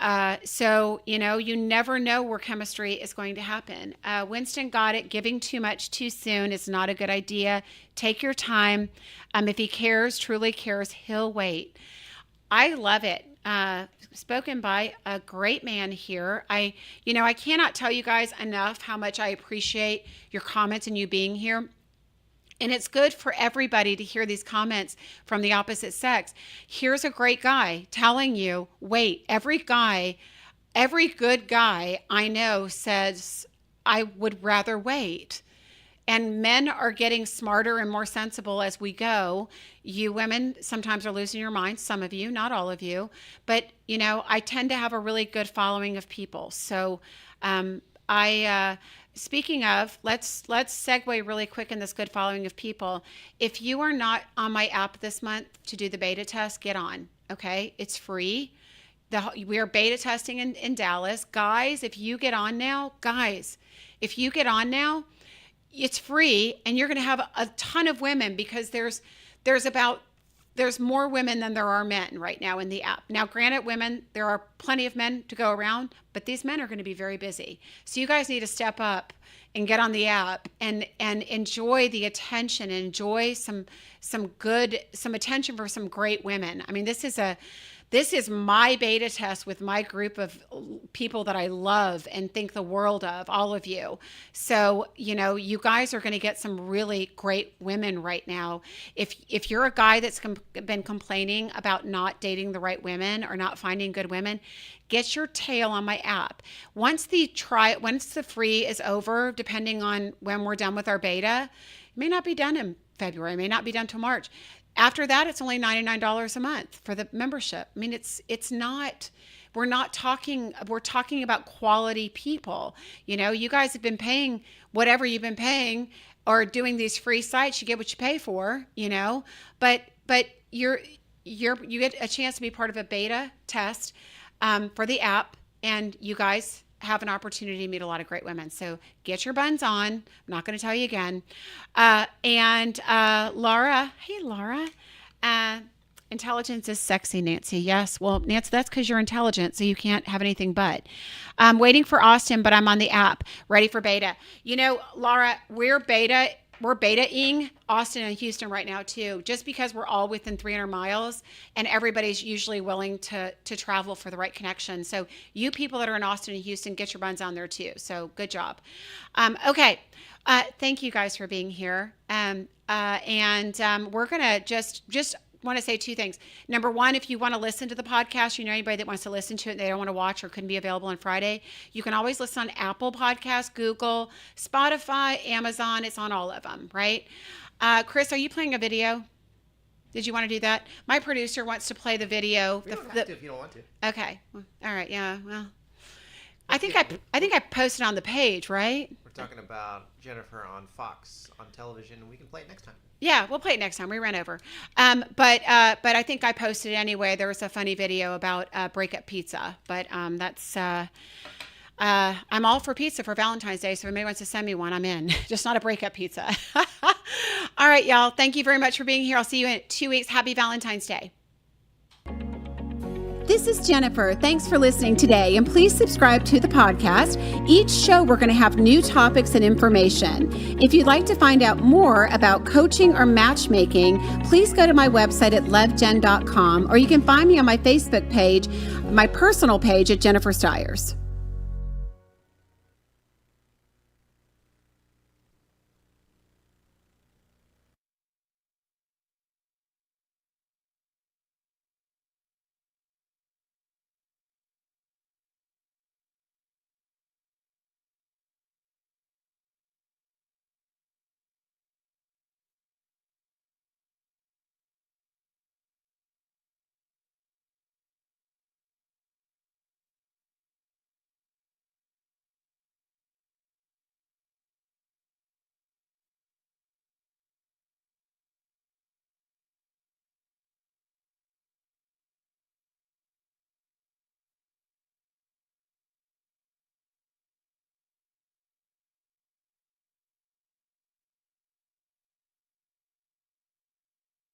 you never know where chemistry is going to happen. Winston got it. Giving too much too soon is not a good idea. Take your time. If he cares, truly cares, he'll wait. I love it. Spoken by a great man here. I cannot tell you guys enough how much I appreciate your comments and you being here. And it's good for everybody to hear these comments from the opposite sex. Here's a great guy telling you, wait, every good guy I know says, I would rather wait. And men are getting smarter and more sensible as we go. You women sometimes are losing your minds, some of you, not all of you. But, I tend to have a really good following of people. So speaking of, let's segue really quick in this good following of people. If you are not on my app this month to do the beta test, get on, okay? It's free. We are beta testing in Dallas. Guys, if you get on now, it's free, and you're going to have a ton of women because there's more women than there are men right now in the app. Now, granted, women, there are plenty of men to go around, but these men are going to be very busy. So you guys need to step up and get on the app and enjoy the attention, and enjoy some attention for some great women. I mean, this is my beta test with my group of people that I love and think the world of, all of you. So, you guys are going to get some really great women right now. If you're a guy that's been complaining about not dating the right women or not finding good women, get your tail on my app. Once the free is over, depending on when we're done with our beta, it may not be done in February, it may not be done till March. After that, it's only $99 a month for the membership. I mean, we're talking about quality people. You guys have been paying whatever you've been paying or doing these free sites. You get what you pay for, but you get a chance to be part of a beta test for the app, and you guys have an opportunity to meet a lot of great women. So get your buns on. I'm not going to tell you again. And Laura, hey, Laura, intelligence is sexy, Nancy. Yes. Well, Nancy, that's because you're intelligent, so you can't have anything but. I'm waiting for Austin, but I'm on the app, ready for beta. Laura, we're beta-ing Austin and Houston right now too, just because we're all within 300 miles and everybody's usually willing to travel for the right connection. So you people that are in Austin and Houston, get your buns on there too. So good job. Okay. Thank you guys for being here. We're going to just want to say two things. Number one, if you want to listen to the podcast, anybody that wants to listen to it and they don't want to watch or couldn't be available on Friday, you can always listen on Apple Podcasts, Google, Spotify, Amazon. It's on all of them, right? Chris, are you playing a video? Did you want to do that? My producer wants to play the video. You don't have to if you don't want to. Okay. All right. Yeah. Well, I think I posted on the page, right? We're talking about Jennifer on Fox on television, and we can play it next time. Yeah, we'll play it next time. We ran over. But I think I posted it anyway. There was a funny video about breakup pizza. But that's I'm all for pizza for Valentine's Day. So if anybody wants to send me one, I'm in. Just not a breakup pizza. All right, y'all. Thank you very much for being here. I'll see you in 2 weeks. Happy Valentine's Day. This is Jennifer. Thanks for listening today, and please subscribe to the podcast. Each show, we're going to have new topics and information. If you'd like to find out more about coaching or matchmaking, please go to my website at lovejen.com, or you can find me on my Facebook page, my personal page at Jennifer Stiers.